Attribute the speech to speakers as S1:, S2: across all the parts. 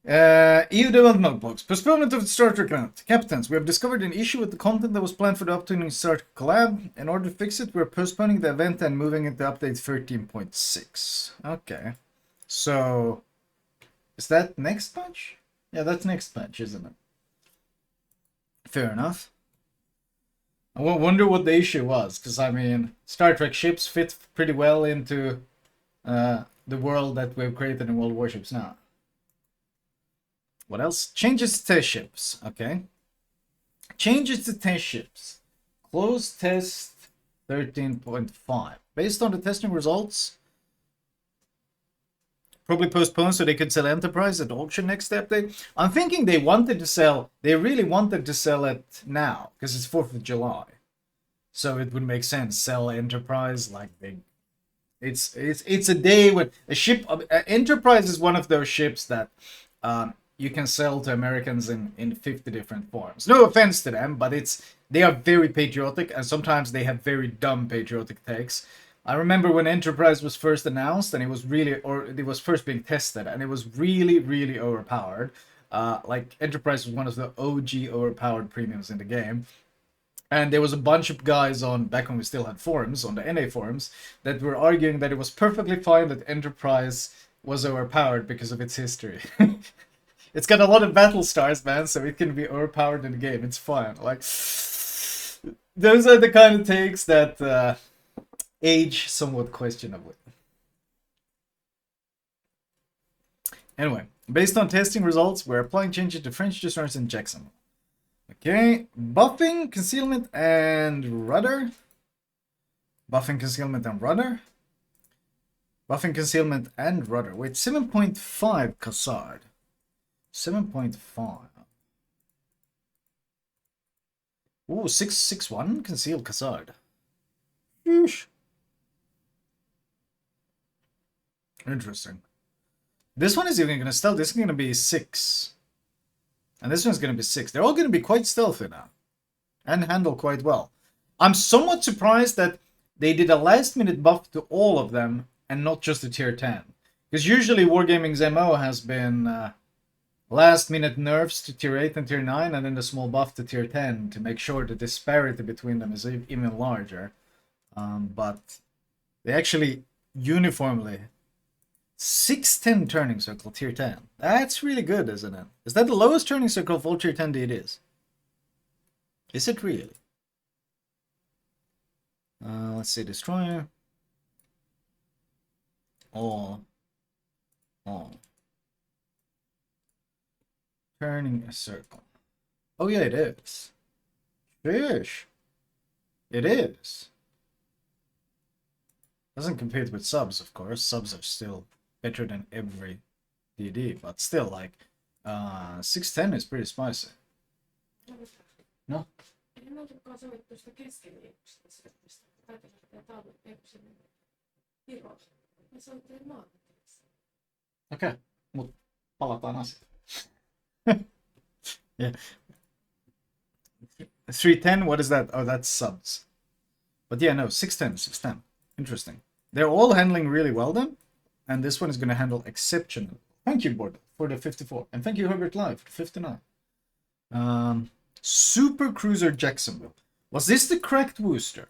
S1: EU development blogs. Postponement of the Star Trek event. Captains, we have discovered an issue with the content that was planned for the upcoming Star Trek collab. In order to fix it, we're postponing the event and moving it to update 13.6. Okay. So, is that next patch? Yeah, that's next patch, isn't it? Fair enough. I wonder what the issue was, because I mean, Star Trek ships fit pretty well into the world that we've created in World Warships now. What else? Changes to test ships. Okay. Changes to test ships. Closed test 13.5. Based on the testing results, probably postponed so they could sell Enterprise at auction next update. I'm thinking they really wanted to sell it now, because it's 4th of July. So it would make sense, sell Enterprise like they... It's a day when a ship... Enterprise is one of those ships that you can sell to Americans in 50 different forms. No offense to them, but they are very patriotic, and sometimes they have very dumb patriotic takes. I remember when Enterprise was first announced, and it was first being tested, and it was really, really overpowered. Like, Enterprise was one of the OG overpowered premiums in the game. And there was a bunch of guys back when we still had forums, on the NA forums, that were arguing that it was perfectly fine that Enterprise was overpowered because of its history. It's got a lot of battle stars, man, so it can be overpowered in the game. It's fine. Like, those are the kind of takes that age somewhat questionably. Anyway, based on testing results, we're applying changes to French destroyers in Jackson. Okay, buffing, concealment, and rudder. Buffing, concealment, and rudder. Buffing, concealment, and rudder. Wait, 7.5 Cassard. 7.5. Ooh, 661 concealed Cassard. Yeesh. Interesting. This one is even going to stealth. This is going to be 6. And this one's going to be 6. They're all going to be quite stealthy now. And handle quite well. I'm somewhat surprised that they did a last minute buff to all of them and not just the tier 10. Because usually Wargaming's MO has been last minute nerfs to tier 8 and tier 9 and then the small buff to tier 10 to make sure the disparity between them is even larger. But they actually uniformly... 610 turning circle, tier 10. That's really good, isn't it? Is that the lowest turning circle of all tier 10 deities? Is it really? Let's see, destroyer. All. Turning a circle. Oh yeah, it is. Fish. It is. Doesn't compete with subs, of course. Subs are still better than every DD, but still, like, 610 is pretty spicy. No? Okay, mut palataan asiaan. Yeah. 310, what is that? Oh, that's subs. But yeah, no, 610, 610. Interesting. They're all handling really well then. And this one is going to handle exceptionally. Thank you, Board, for the 54. And thank you, Herbert Live, for 59. Super Cruiser Jacksonville. Was this the cracked Wooster?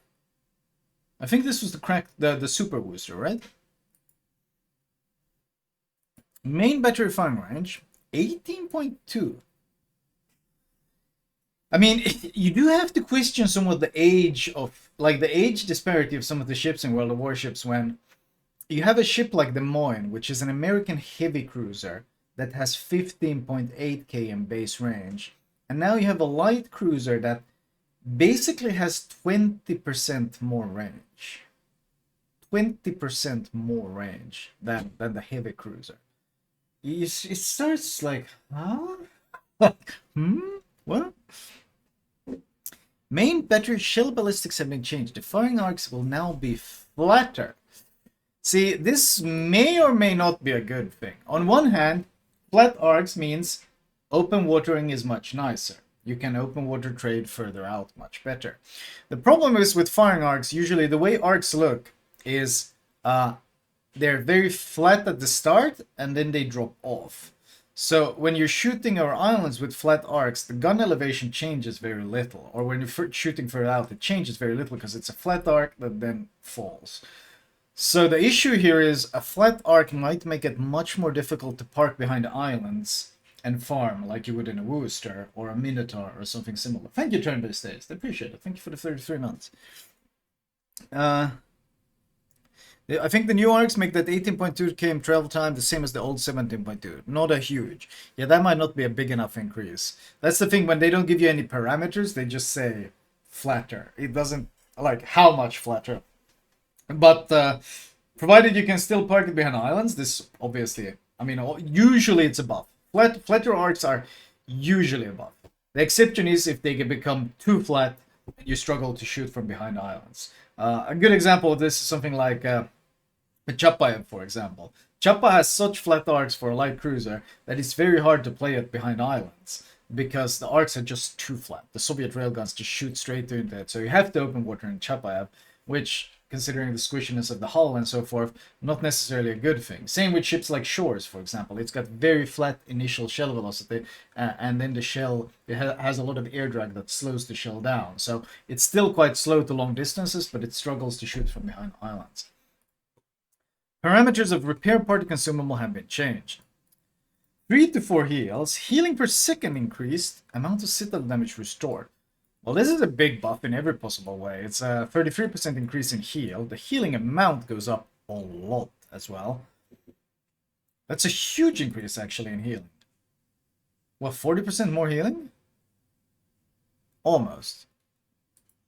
S1: I think this was the Super Wooster, right? Main battery firing range, 18.2. I mean, you do have to question somewhat the age disparity of some of the ships in World of Warships when you have a ship like the Moyne, which is an American heavy cruiser that has 15.8 km base range. And now you have a light cruiser that basically has 20% more range. 20% more range than the heavy cruiser. It starts like, huh? What? Main battery shell ballistics have been changed. The firing arcs will now be flatter. See, this may or may not be a good thing. On one hand, flat arcs means open watering is much nicer. You can open water trade further out much better. The problem is with firing arcs, usually the way arcs look is they're very flat at the start and then they drop off. So when you're shooting over islands with flat arcs, the gun elevation changes very little. Or when you're shooting further out, it changes very little because it's a flat arc that then falls. So the issue here is a flat arc might make it much more difficult to park behind islands and farm like you would in a Wooster or a Minotaur or something similar. Thank you, Turn-Based Days. I appreciate it. Thank you for the 33 months. I think the new arcs make that 18.2 km travel time the same as the old 17.2. Not a huge. Yeah, that might not be a big enough increase. That's the thing, when they don't give you any parameters, they just say flatter. It doesn't, like, how much flatter. But provided you can still park it behind islands, this obviously, I mean, usually it's above. Flatter arcs are usually above. The exception is if they can become too flat and you struggle to shoot from behind islands. A good example of this is something like Chapayev, for example. Chapa has such flat arcs for a light cruiser that it's very hard to play it behind islands because the arcs are just too flat. The Soviet railguns just shoot straight into it, so you have to open water in Chapayev, which, considering the squishiness of the hull and so forth, not necessarily a good thing. Same with ships like Shores, for example. It's got very flat initial shell velocity, and then the shell has a lot of air drag that slows the shell down. So it's still quite slow to long distances, but it struggles to shoot from behind islands. Parameters of repair party consumable have been changed. 3 to 4 heals, healing per second increased, amount of citadel damage restored. Well, this is a big buff in every possible way. It's a 33% increase in heal. The healing amount goes up a lot as well. That's a huge increase, actually, in healing. What, 40% more healing? Almost.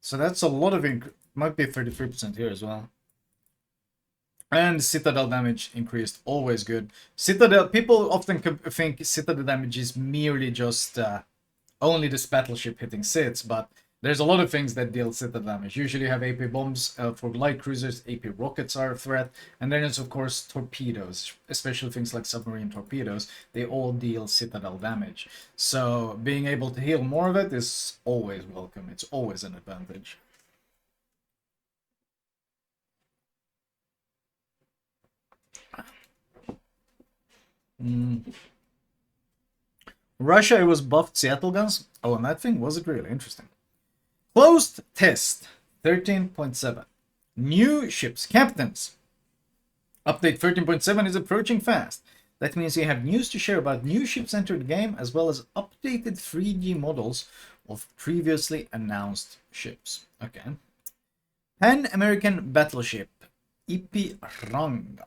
S1: So that's a lot of increase. Might be 33% here as well. And citadel damage increased, always good. Citadel, people often think citadel damage is merely just only this battleship hitting Siths, but there's a lot of things that deal citadel damage. Usually you have AP bombs for light cruisers, AP rockets are a threat, and then there's of course torpedoes, especially things like submarine torpedoes. They all deal citadel damage. So being able to heal more of it is always welcome. It's always an advantage. Russia, it was buffed Seattle guns. Oh, and that thing was it really interesting. Closed test 13.7. New ships, captains. Update 13.7 is approaching fast. That means you have news to share about new ships entered the game, as well as updated 3D models of previously announced ships. Okay. Pan American battleship Ipiranga.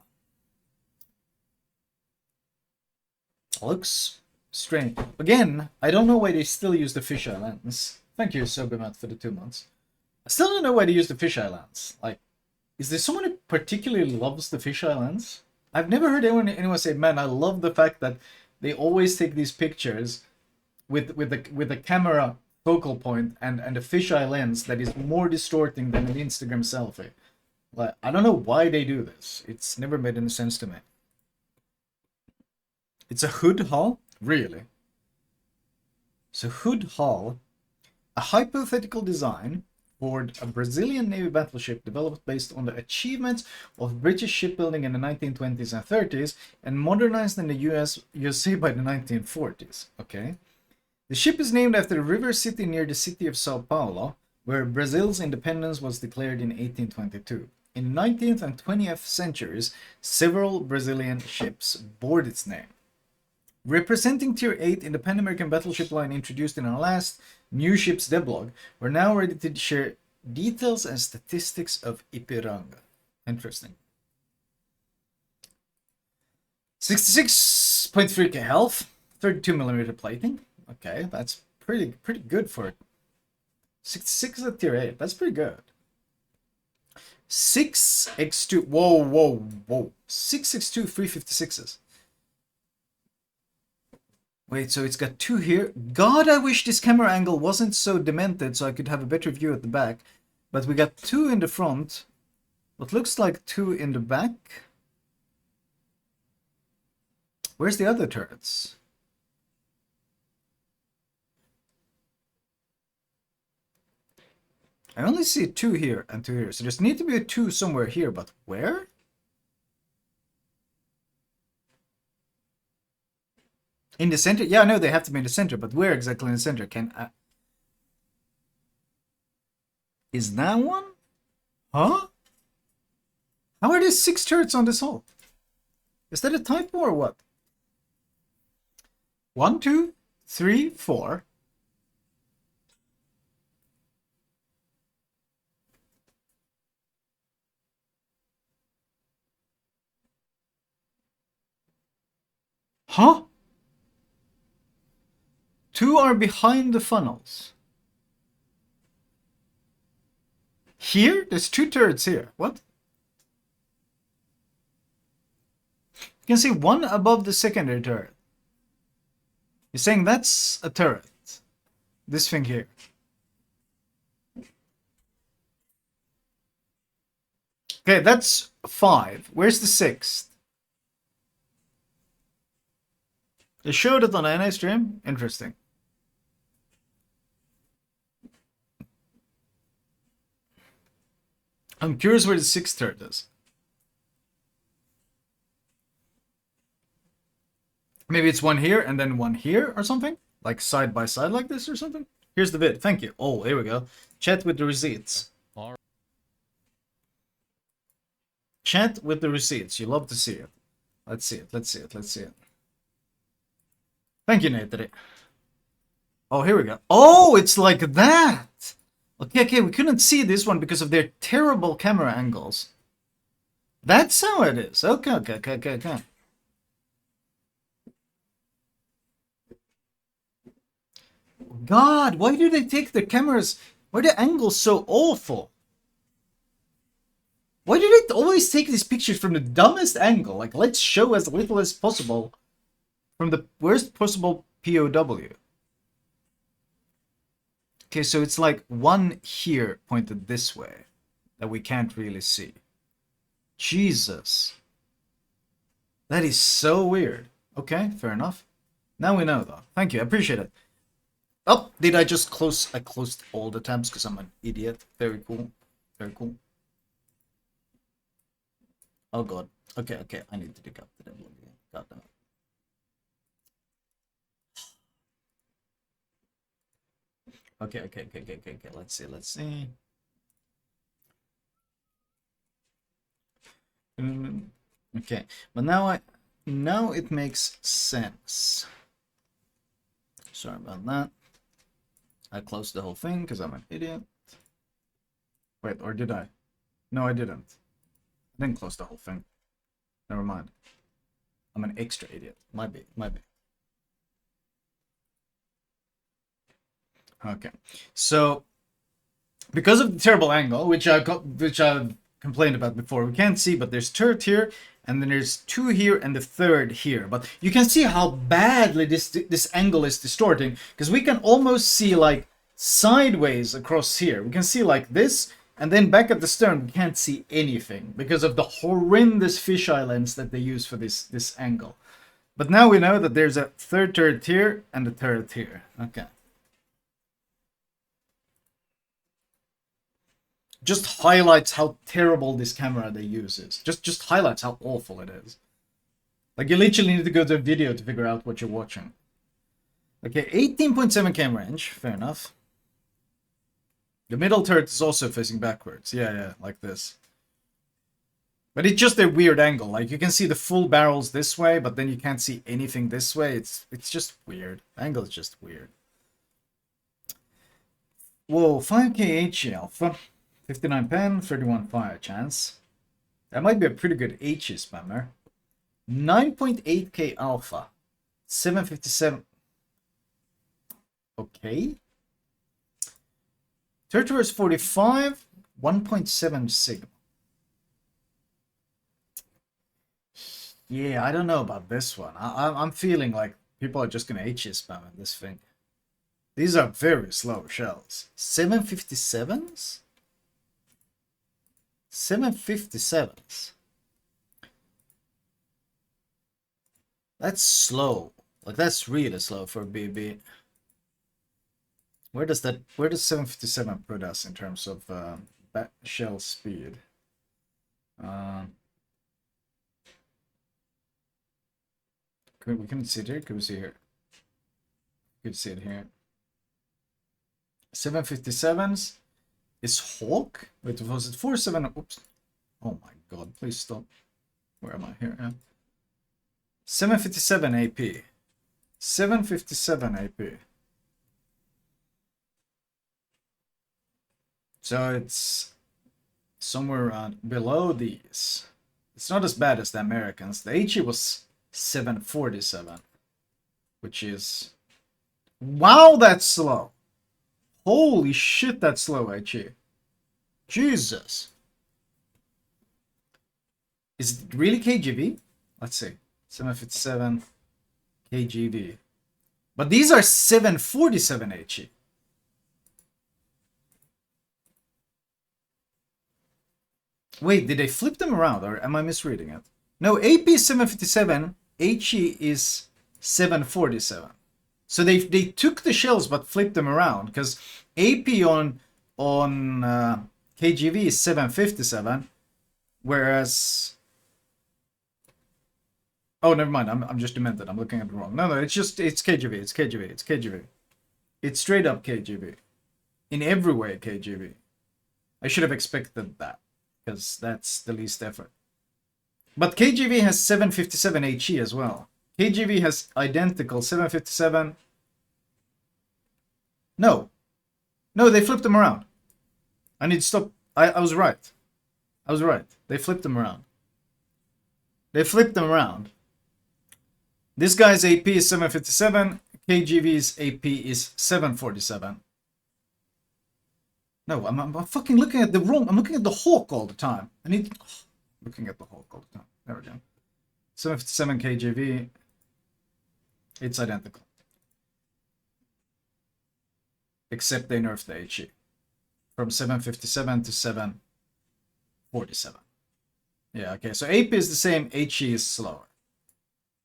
S1: Looks strange. Again, I don't know why they still use the fisheye lens. Thank you, Sobemat, for the 2 months. I still don't know why they use the fisheye lens. Like, is there someone who particularly loves the fisheye lens? I've never heard anyone say, man, I love the fact that they always take these pictures with the camera focal point and a fisheye lens that is more distorting than an Instagram selfie. Like, I don't know why they do this. It's never made any sense to me. It's a hood hull? Really? So hood hull, a hypothetical design for a Brazilian Navy battleship developed based on the achievements of British shipbuilding in the 1920s and 30s and modernized in the USA by the 1940s. Okay. The ship is named after a river city near the city of Sao Paulo, where Brazil's independence was declared in 1822. In the 19th and 20th centuries, several Brazilian ships bore its name. Representing Tier 8 in the Pan American battleship line introduced in our last New Ships Devblog, we're now ready to share details and statistics of Ipiranga. Interesting. 66.3k health, 32mm plating. Okay, that's pretty good for it. 66 at Tier 8, that's pretty good. 6x2, whoa. 6x2 356s. Wait, so it's got 2 here. God, I wish this camera angle wasn't so demented so I could have a better view at the back. But we got 2 in the front. What looks like 2 in the back. Where's the other turrets? I only see 2 here and 2 here. So there's need to be a 2 somewhere here, but where? In the center? Yeah, no, they have to be in the center, but where exactly in the center? Is that one? Huh? How are there 6 turrets on this hull? Is that a typo or what? 1, 2, 3, 4. Huh? 2 are behind the funnels. Here? There's 2 turrets here. What? You can see 1 above the secondary turret. You're saying that's a turret. This thing here. Okay, that's 5. Where's the 6th? They showed it on NA stream? Interesting. I'm curious where the 6th turret is. Maybe it's 1 here and then 1 here or something? Like side by side like this or something? Here's the vid. Thank you. Oh, here we go. Chat with the receipts. Chat with the receipts. You love to see it. Let's see it. Let's see it. Let's see it. Thank you, Nathan. Oh, here we go. Oh, it's like that. Okay, we couldn't see this one because of their terrible camera angles. That's how it is. Okay. God, why do they take their cameras? Why are the angles so awful? Why do they always take these pictures from the dumbest angle? Like, let's show as little as possible from the worst possible POW. Okay, so it's like 1 here pointed this way that we can't really see. Jesus. That is so weird. Okay, fair enough. Now we know, though. Thank you, I appreciate it. Oh, did I just close? I closed all the tabs because I'm an idiot. Very cool. Very cool. Oh god. Okay. I need to dig up the Devblog again. God damn it. Okay. Let's see. Okay, but now it makes sense. Sorry about that. I closed the whole thing because I'm an idiot. Wait, or did I? No, I didn't. I didn't close the whole thing. Never mind. I'm an extra idiot. Might be. Okay, so because of the terrible angle, which I've complained about before, we can't see, but there's turret here, and then there's 2 here, and the 3rd here. But you can see how badly this angle is distorting, because we can almost see like sideways across here. We can see like this, and then back at the stern we can't see anything because of the horrendous fisheye lens that they use for this angle. But now we know that there's a 3rd turret here and a turret here. Okay. Just highlights how terrible this camera they use is. Just highlights how awful it is. Like, you literally need to go to a video to figure out what you're watching. Okay, 18.7 cam range. Fair enough. The middle turret is also facing backwards. Yeah, like this. But it's just a weird angle. Like, you can see the full barrels this way, but then you can't see anything this way. It's just weird. The angle is just weird. Whoa, 5k HE alpha. 59 pen, 31 fire chance. That might be a pretty good HE spammer. 9.8k alpha. 757. Okay. Turtle is 45. 1.7 sigma. Yeah, I don't know about this one. I'm feeling like people are just gonna HE spam in this thing. These are very slow shells. 757s? 757s. That's slow. Like, that's really slow for BB. Where does 757 put us in terms of shell speed? We can see here. Can we see here? You can see it here. 757s is Hawk. Wait, was it 47? Oops. Oh my god, please stop. Where am I here? Yeah. 757 AP. 757 AP. So it's somewhere around below these. It's not as bad as the Americans. The HE was 747, which is... Wow, that's slow. Holy shit, that's slow, HE. Jesus. Is it really KGV? Let's see. 757 KGV. But these are 747 HE. Wait, did they flip them around or am I misreading it? No, AP is 757, HE is 747. So they took the shells but flipped them around because AP on KGV is 757, whereas... Oh, never mind. I'm just demented. I'm looking at it wrong. No, it's KGV. It's KGV. It's KGV. It's straight up KGV. In every way, KGV. I should have expected that, because that's the least effort. But KGV has 757 HE as well. KGV has identical 757. No. No, they flipped them around. I need to stop. I was right. I was right. They flipped them around. They flipped them around. This guy's AP is 757. KGV's AP is 747. No, I'm fucking looking at the wrong... I'm looking at the Hawk all the time. I need... looking at the Hawk all the time. There we go. 757 KGV. It's identical. Except they nerfed the HE. From 757 to 747. Yeah, okay. So AP is the same. HE is slower.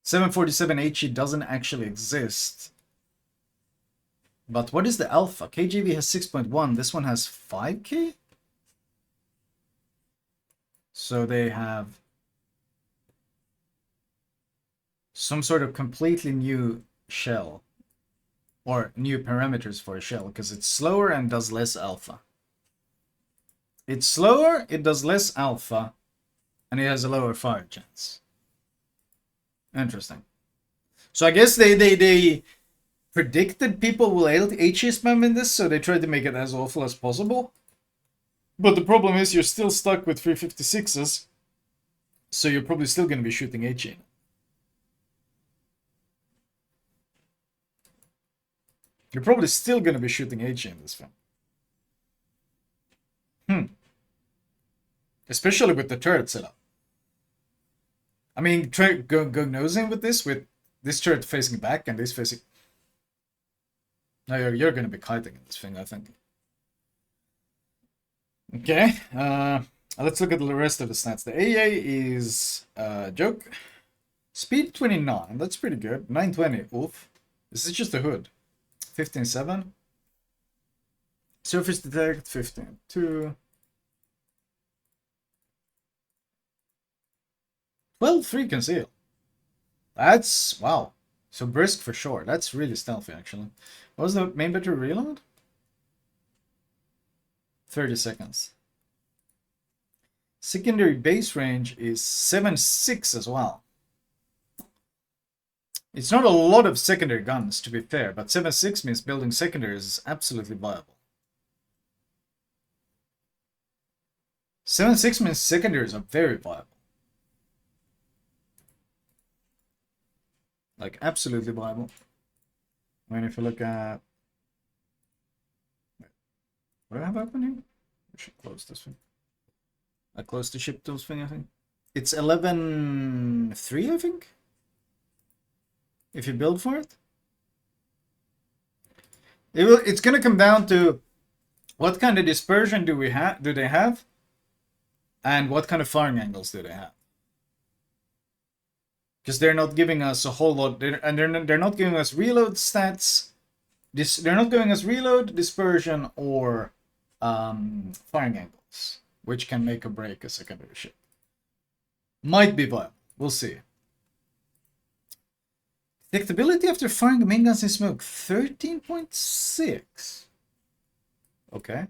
S1: 747 HE doesn't actually exist. But what is the alpha? KGV has 6.1. This one has 5k? So they have some sort of completely new shell. Or new parameters for a shell. Because it's slower and does less alpha. It's slower, it does less alpha. And it has a lower fire chance. Interesting. So I guess they predicted people will HE spam in this, so they tried to make it as awful as possible. But the problem is you're still stuck with 356s, so you're probably still going to be shooting HE. You're probably still going to be shooting HE in this film. Especially with the turret setup. I mean, try go nosing with this turret facing back and this facing... No, you're going to be kiting in this thing, I think. Okay, let's look at the rest of the stats. The AA is joke. Speed 29, that's pretty good. 920, oof. This is just a hood. 15.7. Surface detect, 15.2. 12.3 conceal. That's, wow. So brisk for sure. That's really stealthy, actually. What was the main battery reload? 30 seconds. Secondary base range is 7.6 as well. It's not a lot of secondary guns, to be fair, but 7.6 means building secondaries is absolutely viable. 7.6 means secondaries are very viable. Like, absolutely viable. I mean, if you look at... What do I have open here? I should close this thing. I closed the ship tools thing, I think. It's 11.3, I think? If you build for it. It's gonna come down to what kind of dispersion do they have? And what kind of firing angles do they have? Because they're not giving us a whole lot, and they're not giving us reload stats. They're not giving us reload, dispersion, or firing angles, which can make or break a secondary ship. Might be viable. We'll see. Detectability after firing main guns in smoke, 13.6. Okay,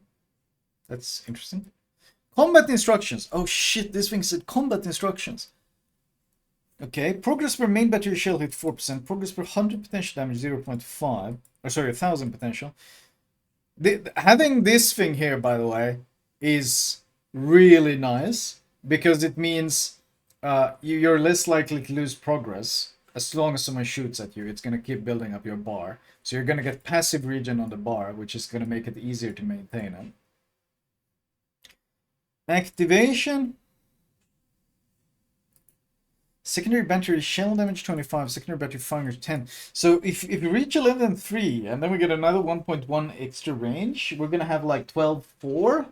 S1: that's interesting. Combat instructions. Oh shit, this thing said combat instructions. Okay, progress per main battery shell hit 4%, progress per 100 potential damage 0.5, or sorry, 1000 potential. Having this thing here, by the way, is really nice because it means you're less likely to lose progress as long as someone shoots at you. It's going to keep building up your bar. So you're going to get passive regen on the bar, which is going to make it easier to maintain it. Activation. Secondary battery shell damage 25, secondary battery firing 10. So if you reach 11.3 and then we get another 1.1 extra range, we're gonna have like 12.4.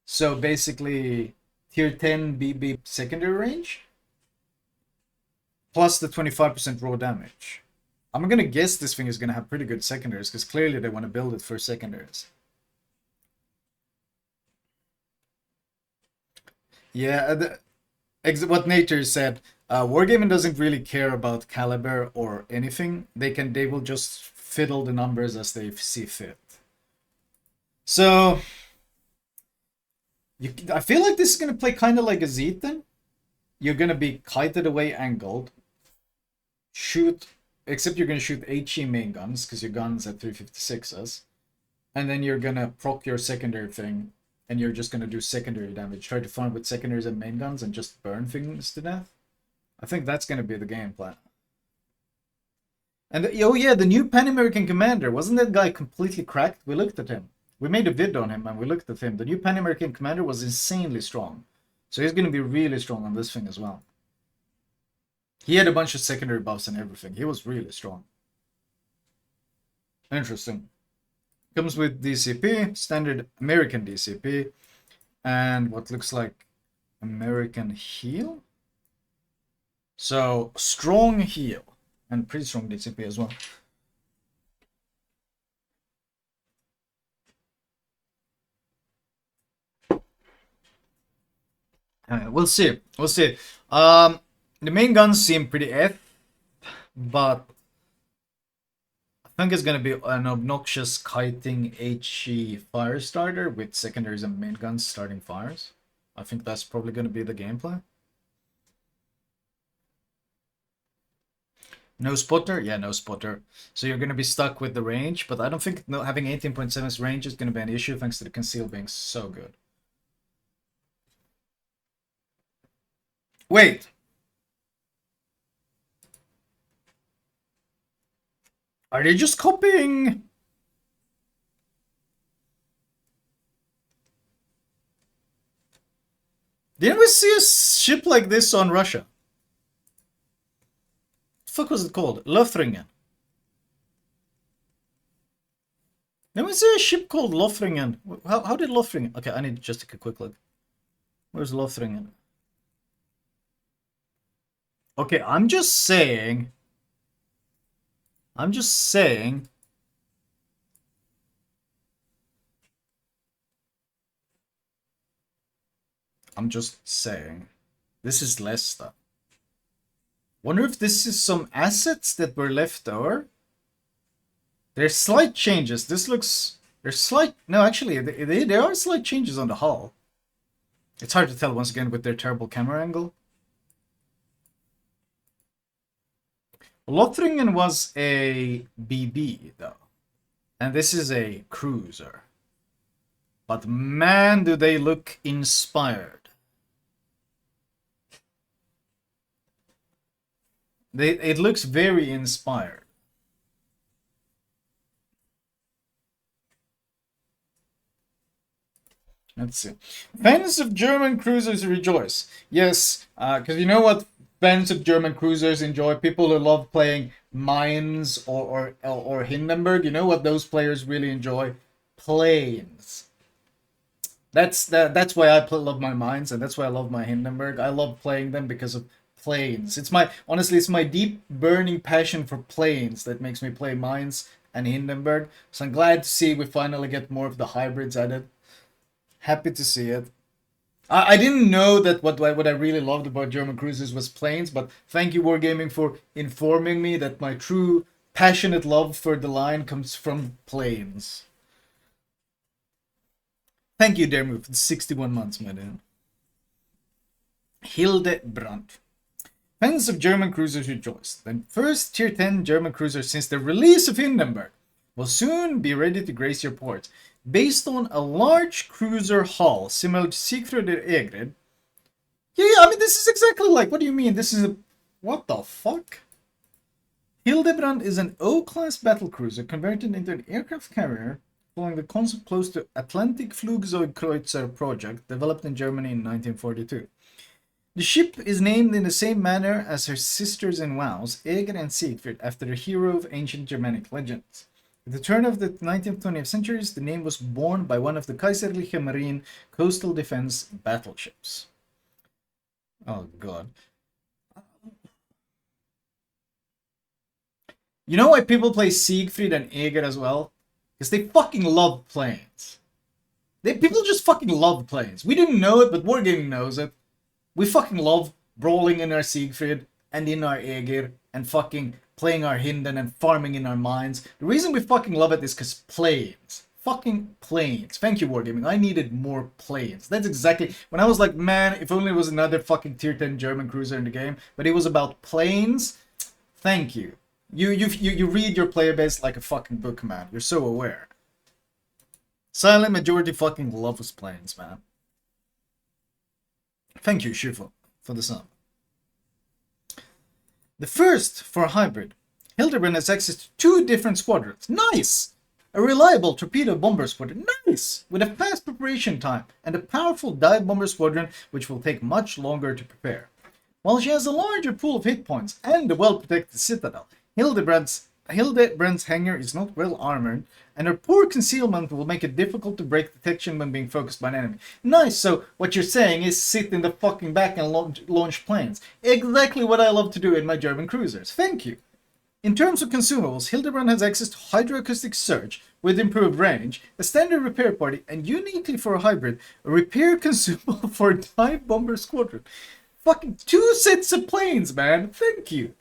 S1: So basically tier 10 BB secondary range plus the 25% raw damage. I'm gonna guess this thing is gonna have pretty good secondaries because clearly they want to build it for secondaries. Yeah, what Nature said, Wargaming doesn't really care about caliber or anything. They will just fiddle the numbers as they see fit. So I feel like this is gonna play kind of like a Zetan. You're gonna be kited away angled, shoot, except you're gonna shoot HE main guns because your guns at 356s, and then you're gonna proc your secondary thing, and you're just gonna do secondary damage. Try to farm with secondaries and main guns and just burn things to death. I think that's gonna be the game plan. And oh yeah, the new Pan American Commander, wasn't that guy completely cracked? We looked at him. We made a vid on him and we looked at him. The new Pan American Commander was insanely strong. So he's gonna be really strong on this thing as well. He had a bunch of secondary buffs and everything. He was really strong. Interesting. Comes with DCP, standard American DCP, and what looks like American heal. So strong heal and pretty strong DCP as well. We'll see. We'll see. The main guns seem pretty F, but I think it's gonna be an obnoxious kiting HE fire starter with secondaries and main guns starting fires. I think that's probably gonna be the gameplay. No spotter? Yeah, no spotter. So you're gonna be stuck with the range, but I don't think having 18.7's range is gonna be an issue thanks to the conceal being so good. Wait! Are they just copying? Didn't we see a ship like this on Russia? What the fuck was it called? Lothringen. Didn't we see a ship called Lothringen? How did Lothringen... Okay, I need to just take a quick look. Where's Lothringen? Okay, I'm just saying... I'm just saying this is Leicester. Wonder if this is some assets that were left over. There's slight changes. This looks... There's slight... No, actually, there are slight changes on the hull. It's hard to tell once again with their terrible camera angle. Lothringen was a BB, though. And this is a cruiser. But man, do they look inspired. It looks very inspired. Let's see. Fans of German cruisers rejoice. Yes, because you know what fans of German cruisers enjoy? People who love playing Mines or Hindenburg. You know what those players really enjoy? Planes. That's why I love my Mines, and that's why I love my Hindenburg. I love playing them because of planes. Honestly, it's my deep burning passion for planes that makes me play Mines and Hindenburg. So I'm glad to see we finally get more of the hybrids added. Happy to see it. I didn't know that what I really loved about German cruisers was planes, but thank you Wargaming for informing me that my true passionate love for the line comes from planes. Thank you, Dermu, for the 61 months, my dude. Hildebrandt. Fans of German cruisers rejoice. The first Tier 10 German cruiser since the release of Hindenburg will soon be ready to grace your ports. Based on a large cruiser hull similar to Siegfried or Egrid. Yeah, I mean, this is exactly like, what do you mean? This is a... What the fuck? Hildebrand is an O-class battlecruiser converted into an aircraft carrier following the concept close to Atlantic Flugzeugkreuzer project developed in Germany in 1942. The ship is named in the same manner as her sisters in WoWs, Eged and Siegfried, after the hero of ancient Germanic legends. At the turn of the 19th 20th centuries, the name was borne by one of the Kaiserliche Marine coastal defense battleships. Oh god. You know why people play Siegfried and Eged as well? Because they fucking love planes. People just fucking love planes. We didn't know it, but Wargaming knows it. We fucking love brawling in our Siegfried and in our Aegir and fucking playing our Hinden and farming in our mines. The reason we fucking love it is because planes. Fucking planes. Thank you, Wargaming. I needed more planes. That's exactly... When I was like, man, if only it was another fucking Tier 10 German cruiser in the game, but it was about planes. Thank you. You read your player base like a fucking book, man. You're so aware. Silent majority fucking loves planes, man. Thank you, Shifu, for the sub. The first for a hybrid. Hildebrand has access to 2 different squadrons. Nice! A reliable torpedo bomber squadron. Nice! With a fast preparation time and a powerful dive bomber squadron which will take much longer to prepare. While she has a larger pool of hit points and a well-protected citadel, Hildebrand's hangar is not well armored, and her poor concealment will make it difficult to break detection when being focused by an enemy. Nice, so what you're saying is sit in the fucking back and launch planes. Exactly what I love to do in my German cruisers. Thank you. In terms of consumables, Hildebrand has access to hydroacoustic search with improved range, a standard repair party, and uniquely for a hybrid, a repair consumable for a dive bomber squadron. Fucking 2 sets of planes, man. Thank you.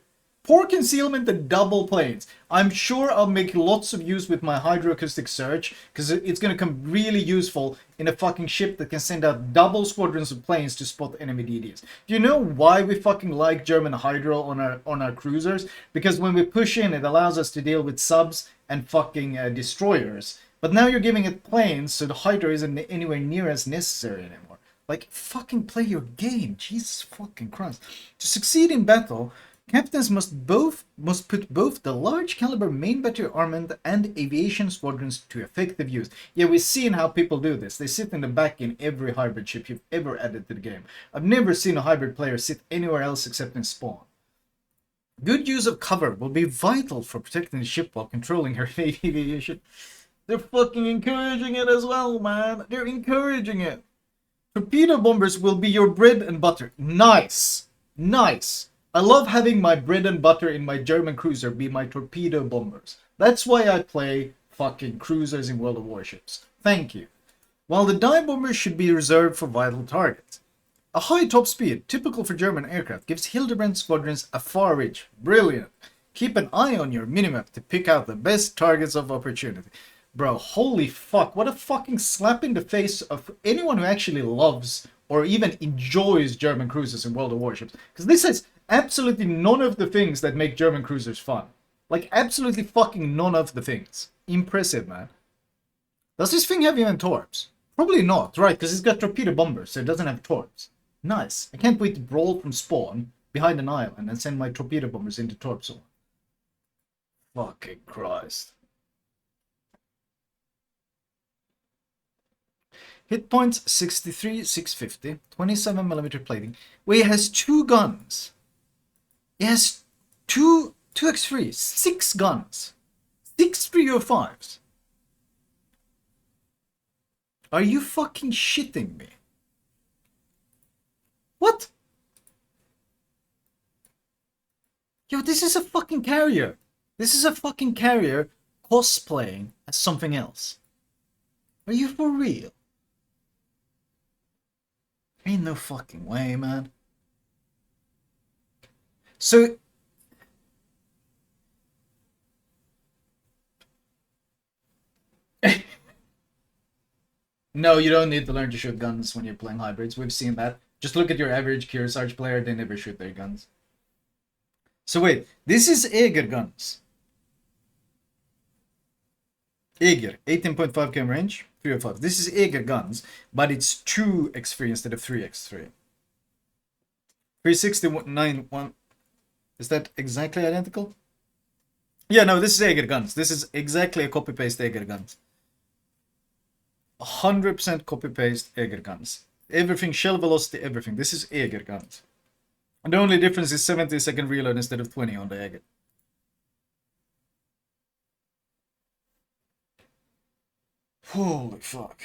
S1: Poor concealment and double planes. I'm sure I'll make lots of use with my hydroacoustic search, because it's going to come really useful in a fucking ship that can send out double squadrons of planes to spot enemy DDs. Do you know why we fucking like German hydro on our cruisers? Because when we push in, it allows us to deal with subs and fucking destroyers. But now you're giving it planes, so the hydro isn't anywhere near as necessary anymore. Like, fucking play your game. Jesus fucking Christ. To succeed in battle, captains must put both the large caliber main battery armament and aviation squadrons to effective use. Yeah, we've seen how people do this. They sit in the back in every hybrid ship you've ever added to the game. I've never seen a hybrid player sit anywhere else except in spawn. Good use of cover will be vital for protecting the ship while controlling her aviation. They're fucking encouraging it as well, man. They're encouraging it. Torpedo bombers will be your bread and butter. Nice. Nice. I love having my bread and butter in my German cruiser be my torpedo bombers. That's why I play fucking cruisers in World of Warships. Thank you. While the dive bombers should be reserved for vital targets. A high top speed, typical for German aircraft, gives Hildebrand squadrons a far reach. Brilliant. Keep an eye on your minimap to pick out the best targets of opportunity. Bro, holy fuck, what a fucking slap in the face of anyone who actually loves or even enjoys German cruisers in World of Warships. Because this is absolutely none of the things that make German cruisers fun. Like, absolutely fucking none of the things. Impressive, man. Does this thing have even torps? Probably not, right, because it's got torpedo bombers, so it doesn't have torps. Nice. I can't wait to brawl from spawn behind an island and send my torpedo bombers into torp zone. Fucking Christ. Hit points 63, 650, 27mm plating. Wait, it has 2 guns. It has 2x3, 6 guns. 6 305s. Are you fucking shitting me? What? Yo, this is a fucking carrier. This is a fucking carrier cosplaying as something else. Are you for real? Ain't no fucking way, man. So... No, you don't need to learn to shoot guns when you're playing hybrids. We've seen that. Just look at your average Kearsarge player, they never shoot their guns. So wait, this is Eger guns. Eger, 18.5 km range, 305. This is Eger guns, but it's 2x3 instead of 3x3. 369. Is that exactly identical? Yeah, no, this is Eger guns. This is exactly a copy-paste Eger guns. 100% copy-paste Eger guns. Everything, shell velocity, everything. This is Eger guns. And the only difference is 70-second reload instead of 20 on the Eger. Holy fuck.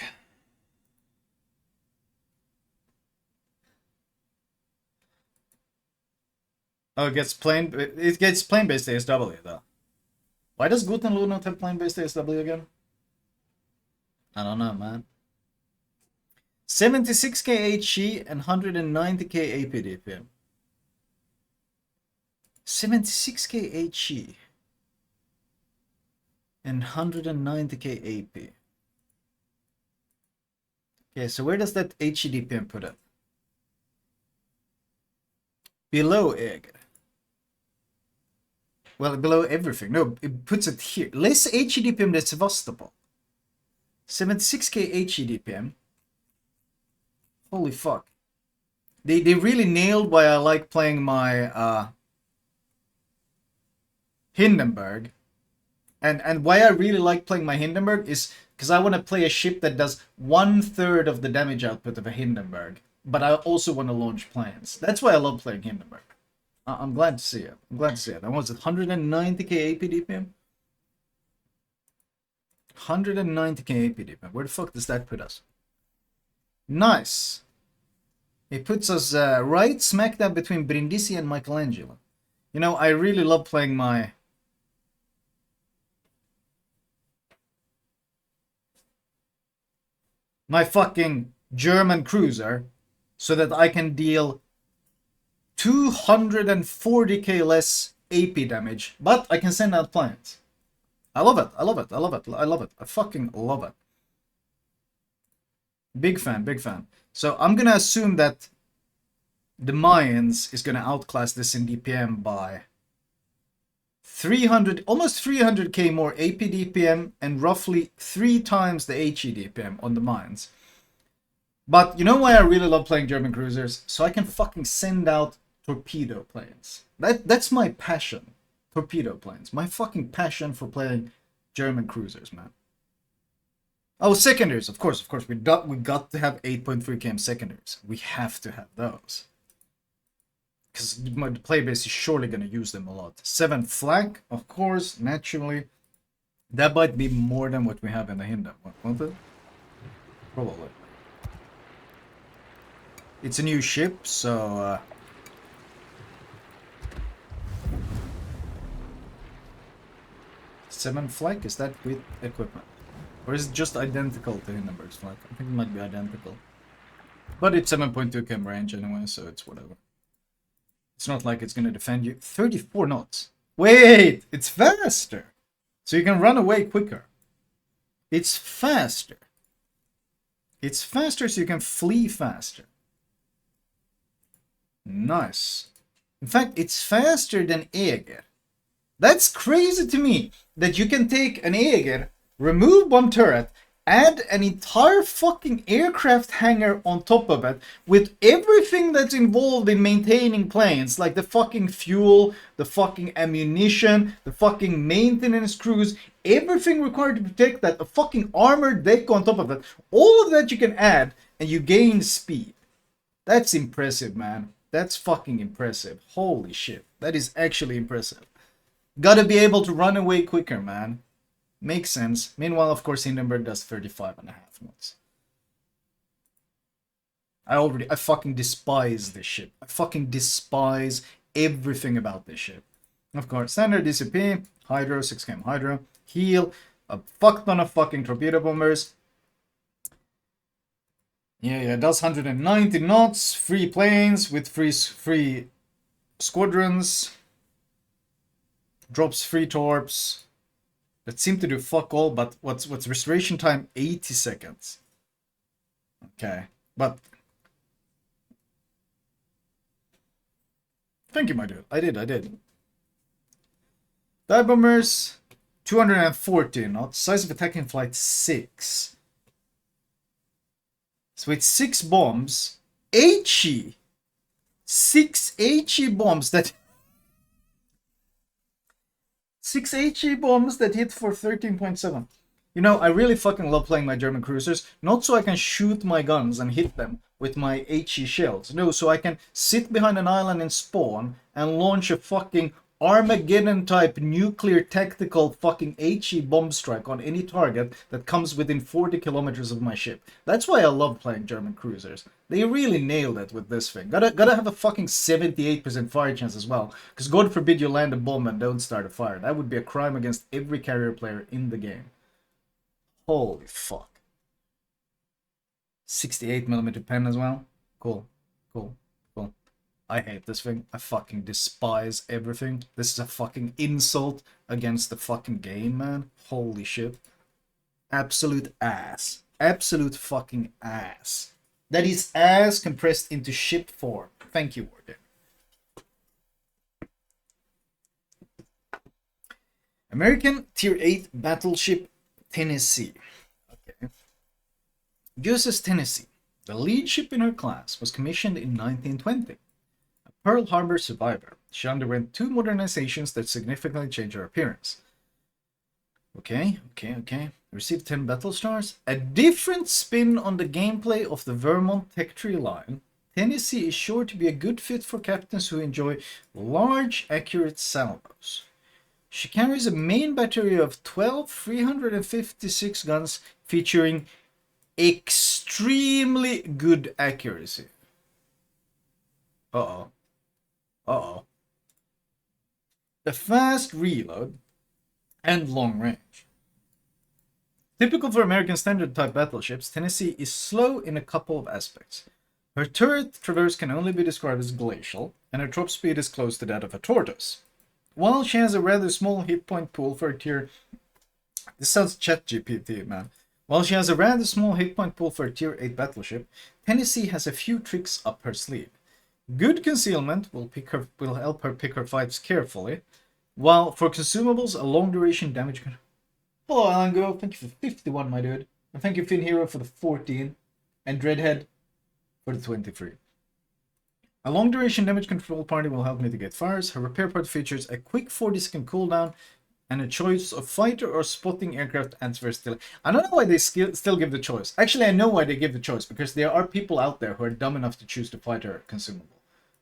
S1: Oh, it gets plane-based ASW though. Why does Gutenlu not have plane-based ASW again? I don't know, man. 76k HE and 190k AP DPM. 76k HE and 190k AP. Okay, so where does that HE DPM put it? Below egg. Well, below everything. No, it puts it here. Less HE DPM than Sevastopol. 76k HE DPM. Holy fuck. They really nailed why I like playing my Hindenburg. And why I really like playing my Hindenburg is because I want to play a ship that does 1/3 of the damage output of a Hindenburg. But I also want to launch planes. That's why I love playing Hindenburg. I'm glad to see it. I'm glad to see it. And was it 190k AP DPM? 190k AP DPM. Where the fuck does that put us? Nice. It puts us right smack dab between Brindisi and Michelangelo. You know, I really love playing my fucking German Cruiser so that I can deal 240k less AP damage, but I can send out planes. I love it. I love it. I love it. I love it. I fucking love it. Big fan, big fan. So I'm gonna assume that the Mayans is gonna outclass this in DPM by 300, almost 300k more AP DPM and roughly 3 times the HE DPM on the Mayans. But you know why I really love playing German cruisers? So I can fucking send out torpedo planes. That's my passion. Torpedo planes. My fucking passion for playing German cruisers, man. Oh, secondaries, of course. We got to have 8.3 km secondaries. We have to have those. Because the playbase is surely going to use them a lot. 7 flak, of course, naturally. That might be more than what we have in the Hinda, won't it? Probably. It's a new ship, so... 7 flak, is that with equipment? Or is it just identical to Hindenburg's flak? I think it might be identical. But it's 7.2 km range anyway, so it's whatever. It's not like it's gonna defend you. 34 knots. Wait! It's faster! So you can run away quicker. It's faster. It's faster so you can flee faster. Nice. In fact, it's faster than Eger. That's crazy to me, that you can take an Eger, remove one turret, add an entire fucking aircraft hangar on top of it, with everything that's involved in maintaining planes, like the fucking fuel, the fucking ammunition, the fucking maintenance crews, everything required to protect that, a fucking armored deck on top of it. All of that you can add, and you gain speed. That's impressive, man. That's fucking impressive. Holy shit. That is actually impressive. Gotta be able to run away quicker, man. Makes sense. Meanwhile, of course, Hindenburg does 35.5 knots. I fucking despise this ship. I fucking despise everything about this ship. Of course, standard DCP, Hydro, 6 km Hydro, heal, a fuck ton of fucking torpedo bombers. Yeah, it does 190 knots, free planes with free squadrons, drops free torps. That seem to do fuck all, but what's restoration time? 80 seconds. Okay, but thank you, my dude. I did. Dive bombers, 240 knots. Size of attacking flight 6. So it's 6 bombs. HE. 6 HE bombs that 6 HE bombs that hit for 13.7. You know, I really fucking love playing my German cruisers. Not so I can shoot my guns and hit them with my HE shells. No, so I can sit behind an island and spawn and launch a fucking Armageddon type nuclear tactical fucking HE bomb strike on any target that comes within 40 kilometers of my ship. That's why I love playing German cruisers. They really nailed it with this thing. Gotta have a fucking 78% fire chance as well. Because God forbid you land a bomb and don't start a fire. That would be a crime against every carrier player in the game. Holy fuck. 68mm pen as well. Cool. Cool. Cool. I hate this thing. I fucking despise everything. This is a fucking insult against the fucking game, man. Holy shit. Absolute ass. Absolute fucking ass. That is ass compressed into ship form. Thank you, Warden. American Tier 8 Battleship Tennessee. Okay. USS Tennessee, the lead ship in her class, was commissioned in 1920. A Pearl Harbor survivor, she underwent 2 modernizations that significantly changed her appearance. Okay. Received 10 battle stars. A different spin on the gameplay of the Vermont Tech Tree line. Tennessee is sure to be a good fit for captains who enjoy large, accurate salvos. She carries a main battery of 12 356 guns featuring extremely good accuracy. Uh-oh. Uh-oh. A fast reload and long range. Typical for American standard type battleships, Tennessee is slow in a couple of aspects. Her turret traverse can only be described as glacial, and her drop speed is close to that of a tortoise. While she has a rather small hit point pool for a tier... This sounds ChatGPT, man. While she has a rather small hit point pool for a tier 8 battleship, Tennessee has a few tricks up her sleeve. Good concealment will help her pick her fights carefully, while for consumables, a long duration damage... Hello, Alan Go. Thank you for 51, my dude. And thank you, Finn Hero, for the 14. And Dreadhead for the 23. A long duration damage control party will help mitigate fires. Her repair part features a quick 40-second cooldown and a choice of fighter or spotting aircraft answers still. I don't know why they still give the choice. Actually, I know why they give the choice, because there are people out there who are dumb enough to choose the fighter consumable.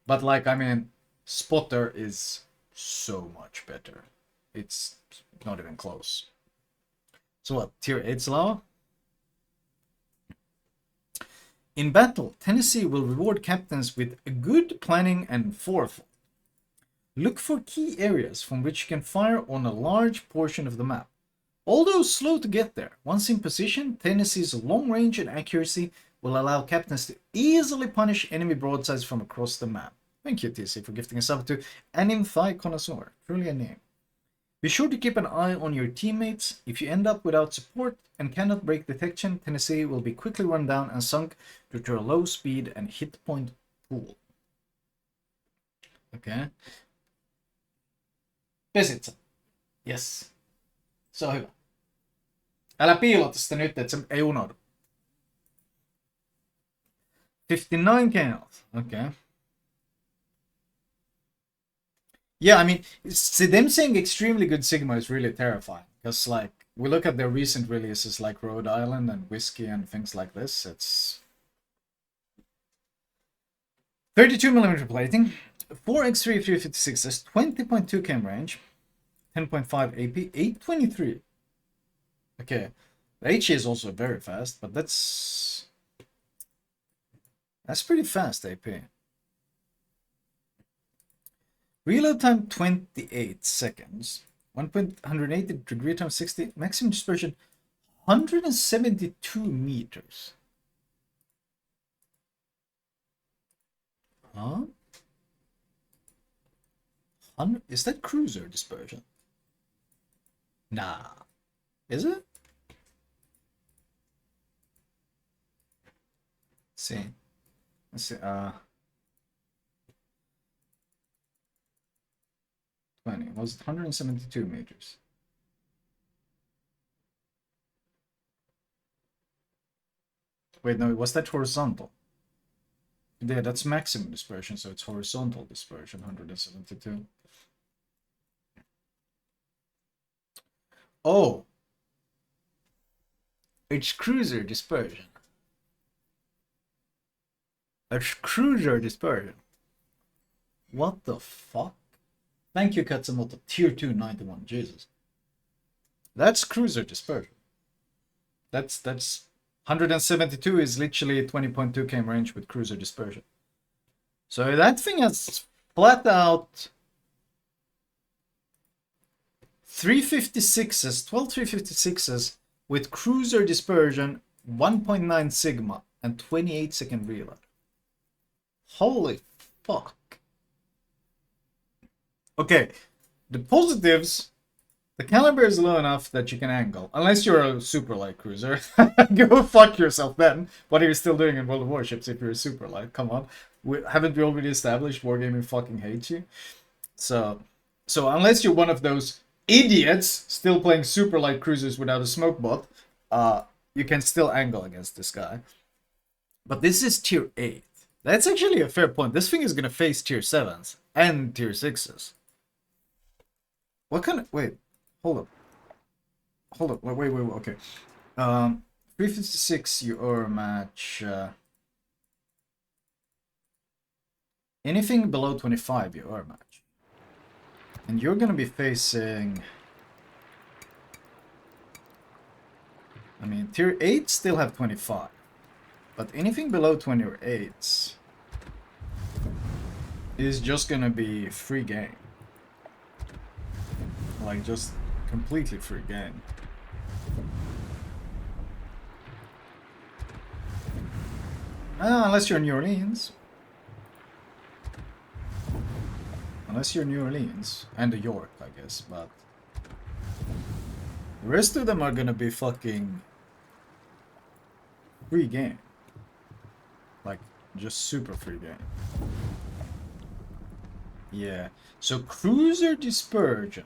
S1: But like, I mean, spotter is so much better. It's not even close. So what, tier 8 Slava? In battle, Tennessee will reward captains with good planning and forethought. Look for key areas from which you can fire on a large portion of the map. Although slow to get there, once in position, Tennessee's long range and accuracy will allow captains to easily punish enemy broadsides from across the map. Thank you, TC, for gifting a sub to Anim Thigh Connoisseur. Truly a name. Be sure to keep an eye on your teammates. If you end up without support and cannot break detection, Tennessee will be quickly run down and sunk due to her low speed and hit point pool. Okay. Pesitsä. Yes. Se on hyvä. Älä piilota sitä nyt, että se ei unohdu. 59 candles. Okay. Yeah, I mean, see, them saying extremely good Sigma is really terrifying. Because, like, we look at their recent releases like Rhode Island and Whiskey and things like this. It's 32mm plating, 4x3 356, that's 20.2 cam range, 10.5 AP, 823. Okay, the HE is also very fast, but that's pretty fast AP. Reload time 28 seconds, 180 degree time 60, maximum dispersion 172 meters. Huh? Is that cruiser dispersion? Nah. Is it? Let's see. Let's see. 20. Was it 172 meters? Wait, no, was that horizontal? Yeah, that's maximum dispersion, so it's horizontal dispersion, 172. Oh! It's cruiser dispersion. It's cruiser dispersion. What the fuck? Thank you, Katsumoto. Tier 2, 91. Jesus. That's cruiser dispersion. That's 172 is literally 20.2 km range with cruiser dispersion. So that thing has flat out 356s, 12 356s with cruiser dispersion 1.9 sigma and 28-second reload. Holy fuck. Okay, the positives, the caliber is low enough that you can angle. Unless you're a super light cruiser. Go fuck yourself then. What are you still doing in World of Warships if you're a super light? Come on. Haven't we already established Wargaming fucking hates you? So unless you're one of those idiots still playing super light cruisers without a smoke bot, you can still angle against this guy. But this is tier 8. That's actually a fair point. This thing is gonna face tier 7s and tier 6s. What kind of... Wait. Hold up. Wait, okay. 356 your match. Anything below 25 your match. And you're gonna be facing... I mean, tier 8 still have 25. But anything below 20 or 8s is just gonna be free game. Like, just completely free game. Unless you're New Orleans. Unless you're New Orleans. And York, I guess, but... The rest of them are gonna be fucking... free game. Like, just super free game. Yeah. So, cruiser dispersion.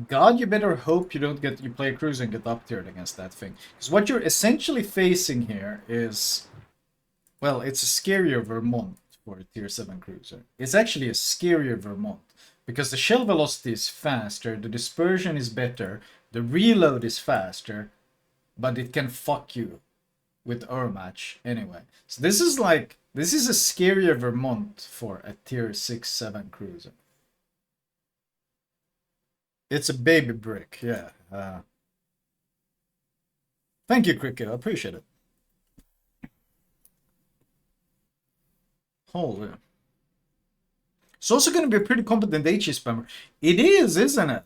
S1: God, you better hope you don't you play a cruiser and get up tiered against that thing. Because what you're essentially facing here is... Well, it's a scarier Vermont for a tier 7 cruiser. It's actually a scarier Vermont. Because the shell velocity is faster, the dispersion is better, the reload is faster, but it can fuck you with match anyway. So this is like... This is a scarier Vermont for a tier 6-7 cruiser. It's a baby brick, yeah. Thank you, Cricket. I appreciate it. Holy. It's also going to be a pretty competent HE spammer. It is, isn't it?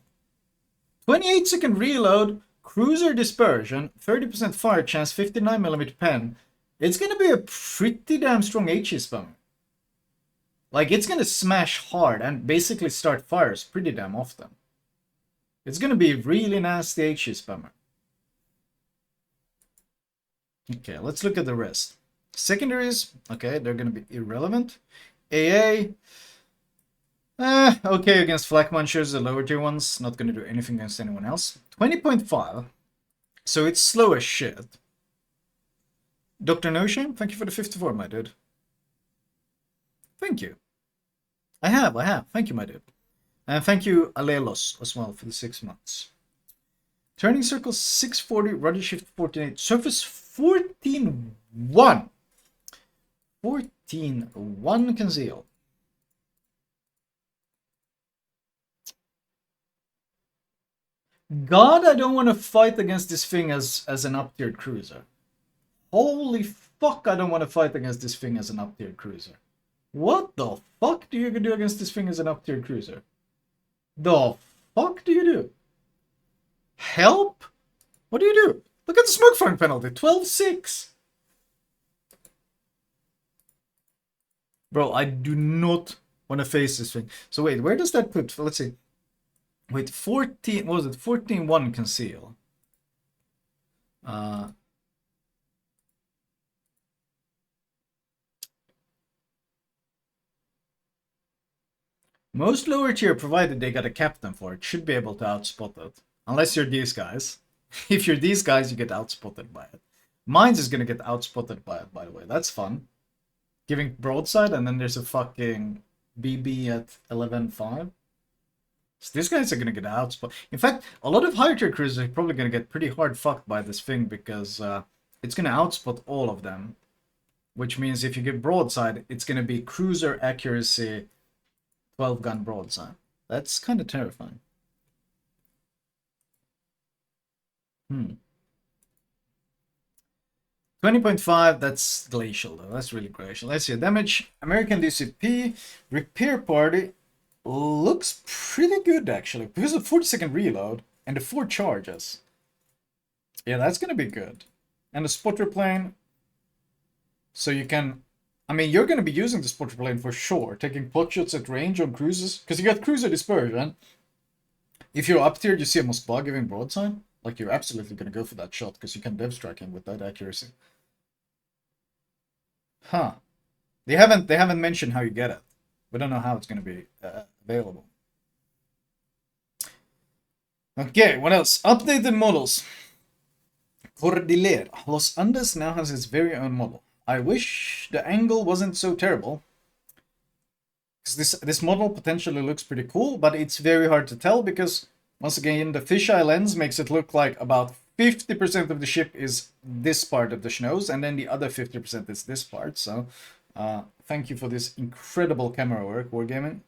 S1: 28-second reload, cruiser dispersion, 30% fire chance, 59mm pen. It's going to be a pretty damn strong HE spammer. Like, it's going to smash hard and basically start fires pretty damn often. It's going to be really nasty HE spammer. Okay, let's look at the rest. Secondaries, okay, they're going to be irrelevant. AA, okay against flak munchers, the lower tier ones, not going to do anything against anyone else. 20.5, so it's slow as shit. Dr. No Shame, thank you for the 54, my dude. Thank you. I have, thank you, my dude. And thank you, Alelos, as well, for the 6 months. Turning circle 640, rudder shift 14.8, surface 14.1. 14.1 conceal. God, I don't want to fight against this thing as an up-tiered cruiser. Holy fuck, I don't want to fight against this thing as an up-tiered cruiser. What the fuck do you do against this thing as an up-tiered cruiser? The fuck do you do? Help? What do you do? Look at the smoke firing penalty, 12-6. Bro, I do not want to face this thing. So wait, where does that put? Let's see. Wait, 14, what was it? 14-1 conceal. Uh, Most lower tier, provided they got a captain for it, should be able to outspot it. Unless you're these guys. If you're these guys, you get outspotted by it. Mines is gonna get outspotted by it, by the way. That's fun. Giving broadside, and then there's a fucking BB at 11.5. So these guys are gonna get outspot. In fact, a lot of higher tier cruisers are probably gonna get pretty hard fucked by this thing because it's gonna outspot all of them. Which means if you get broadside, it's gonna be cruiser accuracy 12 gun broadside. That's kind of terrifying. 20.5, that's glacial though. That's really glacial. Let's see. Damage, American DCP, repair party looks pretty good actually. Because of 40-second reload and the 4 charges. Yeah, that's gonna be good. And the spotter plane. So you can, I mean, you're gonna be using the spotter plane for sure, taking pot shots at range on cruises. Because you got cruiser dispersion. If you're up tier, you see a Moskva giving broadside. Like you're absolutely gonna go for that shot because you can dev strike him with that accuracy. Huh. They haven't mentioned how you get it. We don't know how it's gonna be available. Okay, what else? Updated models. Cordillera. Los Andes now has its very own model. I wish the angle wasn't so terrible. Because this model potentially looks pretty cool, but it's very hard to tell because once again the fisheye lens makes it look like about 50% of the ship is this part of the schnoz, and then the other 50% is this part. So thank you for this incredible camera work, Wargaming.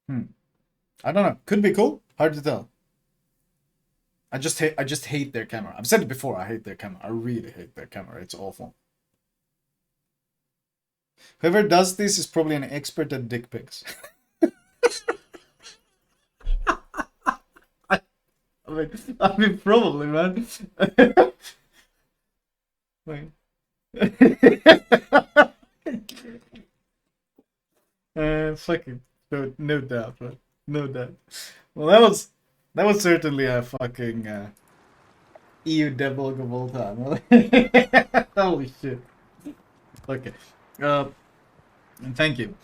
S1: I don't know. Could be cool. Hard to tell. I just hate their camera. I've said it before. I hate their camera. I really hate their camera. It's awful. Whoever does this is probably an expert at dick pics. I mean, probably, man. Wait. Fucking no doubt, man. No doubt. Well, that was certainly a fucking EU devlog of all time. Holy shit. Okay. And thank you.